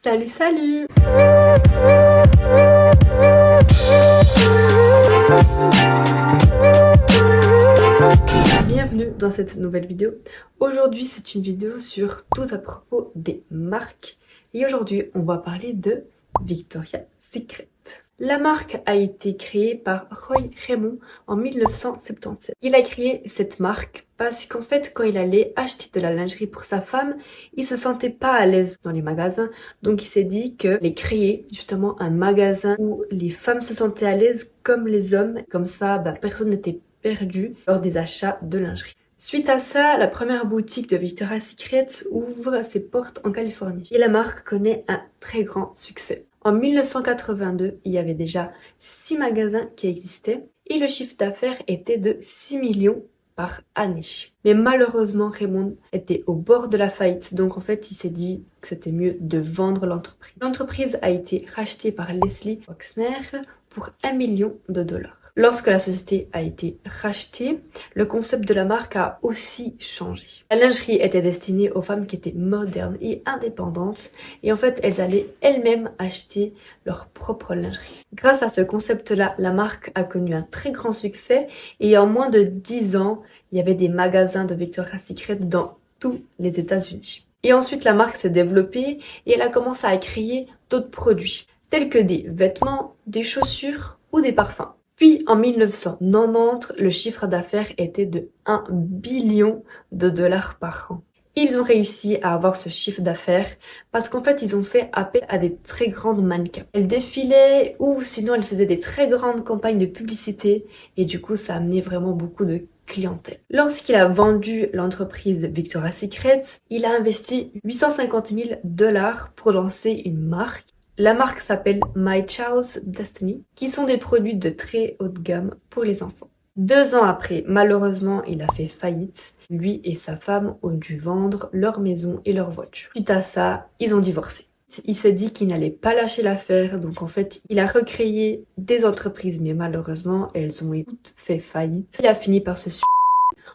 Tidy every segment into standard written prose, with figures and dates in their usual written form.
Salut, salut! Bienvenue dans cette nouvelle vidéo. Aujourd'hui, c'est une vidéo sur tout à propos des marques. Et aujourd'hui, on va parler de Victoria's Secret. La marque a été créée par Roy Raymond en 1977. Il a créé cette marque parce qu'en fait, quand il allait acheter de la lingerie pour sa femme, il se sentait pas à l'aise dans les magasins. Donc il s'est dit qu'il allait créer justement un magasin où les femmes se sentaient à l'aise comme les hommes. Comme ça, personne n'était perdu lors des achats de lingerie. Suite à ça, la première boutique de Victoria's Secret ouvre ses portes en Californie. Et la marque connaît un très grand succès. En 1982, il y avait déjà 6 magasins qui existaient et le chiffre d'affaires était de 6 millions par année. Mais malheureusement, Raymond était au bord de la faillite, donc en fait, il s'est dit que c'était mieux de vendre l'entreprise. L'entreprise a été rachetée par Leslie Wexner pour $1 million. Lorsque la société a été rachetée, le concept de la marque a aussi changé. La lingerie était destinée aux femmes qui étaient modernes et indépendantes et en fait elles allaient elles-mêmes acheter leur propre lingerie. Grâce à ce concept-là, la marque a connu un très grand succès et en moins de 10 ans, il y avait des magasins de Victoria's Secret dans tous les États-Unis. Et ensuite la marque s'est développée et elle a commencé à créer d'autres produits tels que des vêtements, des chaussures ou des parfums. Puis en 1990, le chiffre d'affaires était de $1 billion par an. Ils ont réussi à avoir ce chiffre d'affaires parce qu'en fait, ils ont fait appel à des très grandes mannequins. Elles défilaient ou sinon elles faisaient des très grandes campagnes de publicité et du coup, ça a amené vraiment beaucoup de clientèle. Lorsqu'il a vendu l'entreprise Victoria's Secret, il a investi $850 000 pour lancer une marque. La marque s'appelle My Child's Destiny, qui sont des produits de très haute gamme pour les enfants. 2 ans après, malheureusement, il a fait faillite. Lui et sa femme ont dû vendre leur maison et leur voiture. Suite à ça, ils ont divorcé. Il s'est dit qu'il n'allait pas lâcher l'affaire, donc en fait, il a recréé des entreprises, mais malheureusement, elles ont toutes fait faillite. Il a fini par se suicider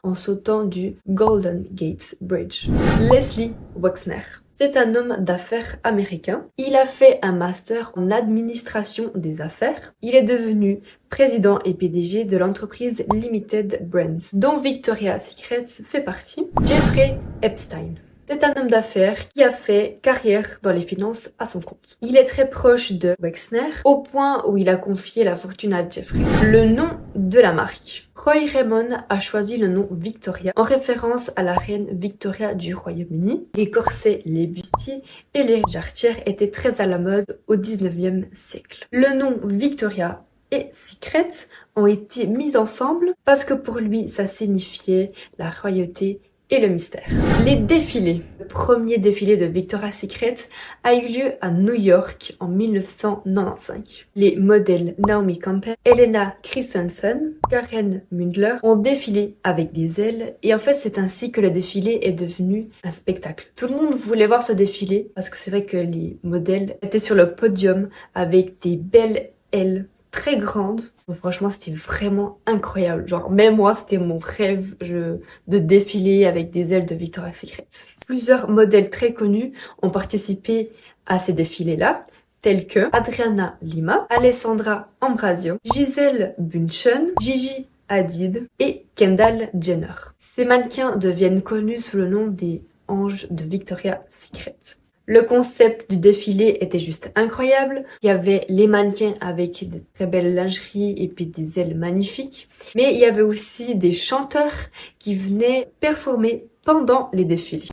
en sautant du Golden Gate Bridge. Leslie Wexner. C'est un homme d'affaires américain. Il a fait un master en administration des affaires. Il est devenu président et PDG de l'entreprise Limited Brands, dont Victoria's Secret fait partie. Jeffrey Epstein. C'est un homme d'affaires qui a fait carrière dans les finances à son compte. Il est très proche de Wexner, au point où il a confié la fortune à Jeffrey. Le nom de la marque. Roy Raymond a choisi le nom Victoria en référence à la reine Victoria du Royaume-Uni. Les corsets, les bustiers et les jarretières étaient très à la mode au 19e siècle. Le nom Victoria et Secret ont été mis ensemble parce que pour lui, ça signifiait la royauté et le mystère. Les défilés. Le premier défilé de Victoria's Secret a eu lieu à New York en 1995. Les modèles Naomi Campbell, Helena Christensen, Karen Mundler ont défilé avec des ailes et en fait c'est ainsi que le défilé est devenu un spectacle. Tout le monde voulait voir ce défilé parce que c'est vrai que les modèles étaient sur le podium avec des belles ailes très grande. Donc, franchement, c'était vraiment incroyable. Genre, même moi, c'était mon rêve de défiler avec des ailes de Victoria's Secret. Plusieurs modèles très connus ont participé à ces défilés-là, tels que Adriana Lima, Alessandra Ambrosio, Gisele Bündchen, Gigi Hadid et Kendall Jenner. Ces mannequins deviennent connus sous le nom des anges de Victoria's Secret. Le concept du défilé était juste incroyable. Il y avait les mannequins avec de très belles lingeries et puis des ailes magnifiques. Mais il y avait aussi des chanteurs qui venaient performer pendant les défilés.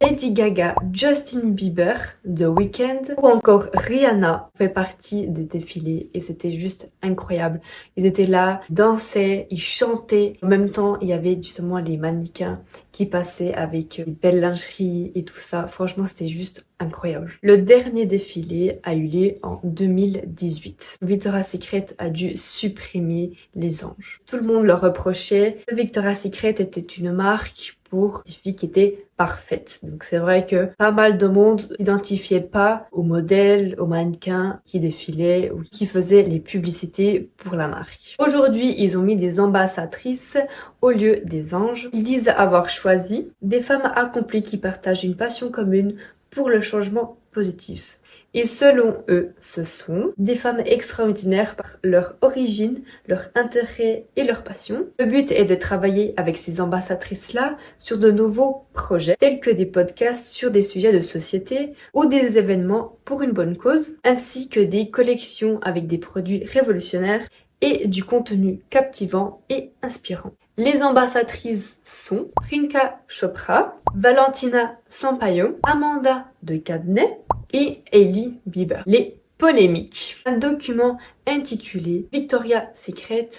Lady Gaga, Justin Bieber, The Weeknd ou encore Rihanna fait partie des défilés et c'était juste incroyable. Ils étaient là, dansaient, ils chantaient. En même temps, il y avait justement les mannequins qui passaient avec des belles lingeries et tout ça. Franchement, c'était juste incroyable. Le dernier défilé a eu lieu en 2018. Victoria's Secret a dû supprimer les anges. Tout le monde leur reprochait que Victoria's Secret était une marque pour des filles qui étaient parfaites. Donc c'est vrai que pas mal de monde s'identifiait pas aux modèles, aux mannequins qui défilaient ou qui faisaient les publicités pour la marque. Aujourd'hui, ils ont mis des ambassadrices au lieu des anges. Ils disent avoir choisi des femmes accomplies qui partagent une passion commune pour le changement positif. Et selon eux, ce sont des femmes extraordinaires par leur origine, leur intérêt et leur passion. Le but est de travailler avec ces ambassadrices-là sur de nouveaux projets, tels que des podcasts sur des sujets de société ou des événements pour une bonne cause, ainsi que des collections avec des produits révolutionnaires et du contenu captivant et inspirant. Les ambassadrices sont Priyanka Chopra, Valentina Sampaio, Amanda de Cadenet et Hailey Bieber. Les polémiques. Un document intitulé Victoria's Secret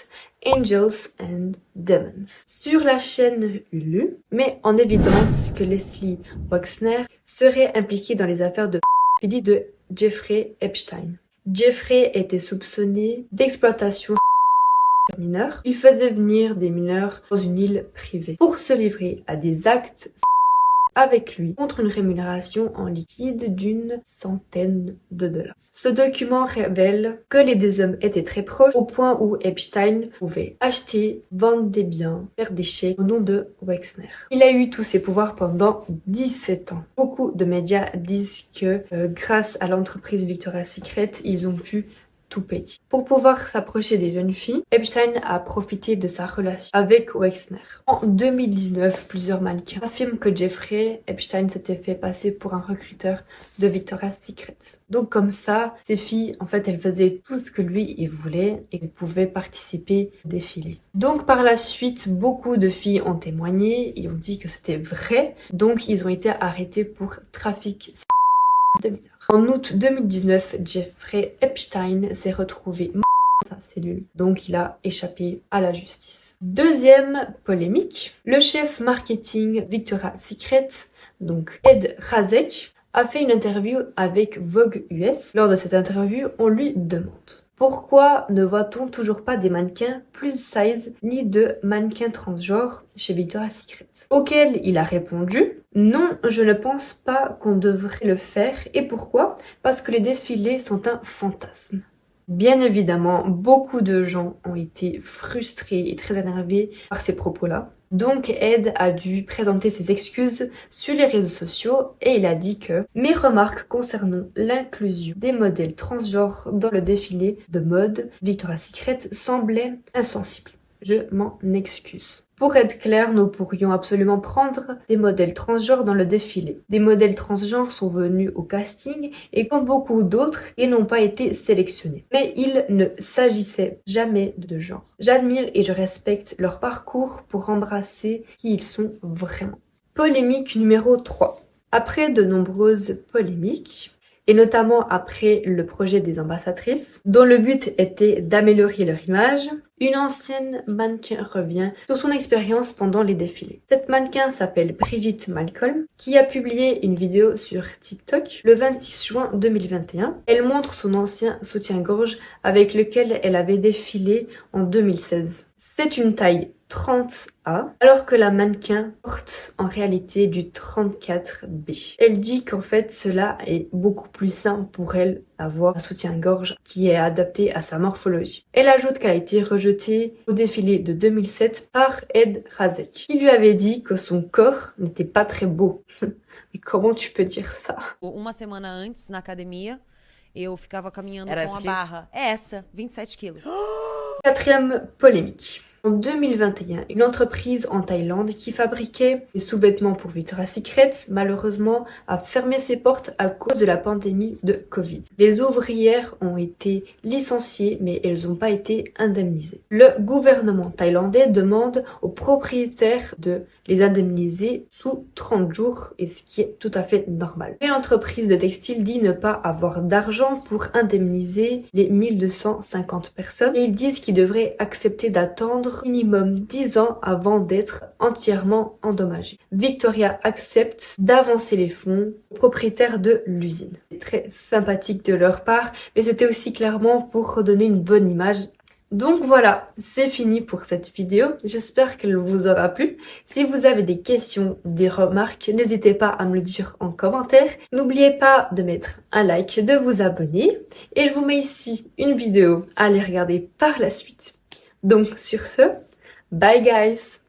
Angels and Demons sur la chaîne Hulu met en évidence que Leslie Wexner serait impliquée dans les affaires de pédophilie de Jeffrey Epstein. Jeffrey était soupçonné d'exploitation mineurs. Il faisait venir des mineurs dans une île privée pour se livrer à des actes avec lui contre une rémunération en liquide d'une $100 000. Ce document révèle que les deux hommes étaient très proches au point où Epstein pouvait acheter, vendre des biens, faire des chèques au nom de Wexner. Il a eu tous ses pouvoirs pendant 17 ans. Beaucoup de médias disent que grâce à l'entreprise Victoria's Secret, ils ont pu tout payer. Pour pouvoir s'approcher des jeunes filles, Epstein a profité de sa relation avec Wexner. En 2019, plusieurs mannequins affirment que Jeffrey Epstein s'était fait passer pour un recruteur de Victoria's Secret. Donc comme ça, ces filles, en fait, elles faisaient tout ce que lui, il voulait et elles pouvaient participer au défilé. Donc par la suite, beaucoup de filles ont témoigné et ont dit que c'était vrai. Donc ils ont été arrêtés pour trafic de mineurs. En août 2019, Jeffrey Epstein s'est retrouvé mort dans sa cellule, donc il a échappé à la justice. Deuxième polémique, le chef marketing Victoria's Secret, donc Ed Razek, a fait une interview avec Vogue US. Lors de cette interview, on lui demande: pourquoi ne voit-on toujours pas des mannequins plus size ni de mannequins transgenres chez Victoria's Secret? Auquel il a répondu: non, je ne pense pas qu'on devrait le faire. Et pourquoi? Parce que les défilés sont un fantasme. Bien évidemment, beaucoup de gens ont été frustrés et très énervés par ces propos-là. Donc Ed a dû présenter ses excuses sur les réseaux sociaux et il a dit que mes remarques concernant l'inclusion des modèles transgenres dans le défilé de mode Victoria's Secret semblaient insensibles. Je m'en excuse. Pour être clair, nous pourrions absolument prendre des modèles transgenres dans le défilé. Des modèles transgenres sont venus au casting et comme beaucoup d'autres, ils n'ont pas été sélectionnés. Mais il ne s'agissait jamais de genre. J'admire et je respecte leur parcours pour embrasser qui ils sont vraiment. Polémique numéro 3. Après de nombreuses polémiques, et notamment après le projet des ambassadrices, dont le but était d'améliorer leur image, une ancienne mannequin revient sur son expérience pendant les défilés. Cette mannequin s'appelle Brigitte Malcolm, qui a publié une vidéo sur TikTok le 26 juin 2021. Elle montre son ancien soutien-gorge avec lequel elle avait défilé en 2016. C'est une taille 30A, alors que la mannequin porte en réalité du 34B. Elle dit qu'en fait cela est beaucoup plus sain pour elle d'avoir un soutien-gorge qui est adapté à sa morphologie. Elle ajoute qu'elle a été rejetée au défilé de 2007 par Ed Razek, qui lui avait dit que son corps n'était pas très beau. Mais comment tu peux dire ça? Uma semana antes, na academia, eu ficava caminhando com a barra. É essa, 27 quilos. Quatrième polémique. En 2021, une entreprise en Thaïlande qui fabriquait des sous-vêtements pour Victoria's Secret, malheureusement, a fermé ses portes à cause de la pandémie de Covid. Les ouvrières ont été licenciées, mais elles n'ont pas été indemnisées. Le gouvernement thaïlandais demande aux propriétaires de les indemniser sous 30 jours, et ce qui est tout à fait normal. Mais l'entreprise de textile dit ne pas avoir d'argent pour indemniser les 1250 personnes, et ils disent qu'ils devraient accepter d'attendre vivre minimum 10 ans avant d'être entièrement endommagé. Victoria accepte d'avancer les fonds aux propriétaires de l'usine. C'est très sympathique de leur part, mais c'était aussi clairement pour redonner une bonne image. Donc voilà, c'est fini pour cette vidéo. J'espère qu'elle vous aura plu. Si vous avez des questions, des remarques, n'hésitez pas à me le dire en commentaire. N'oubliez pas de mettre un like, de vous abonner. Et je vous mets ici une vidéo à aller regarder par la suite. Donc sur ce, bye guys!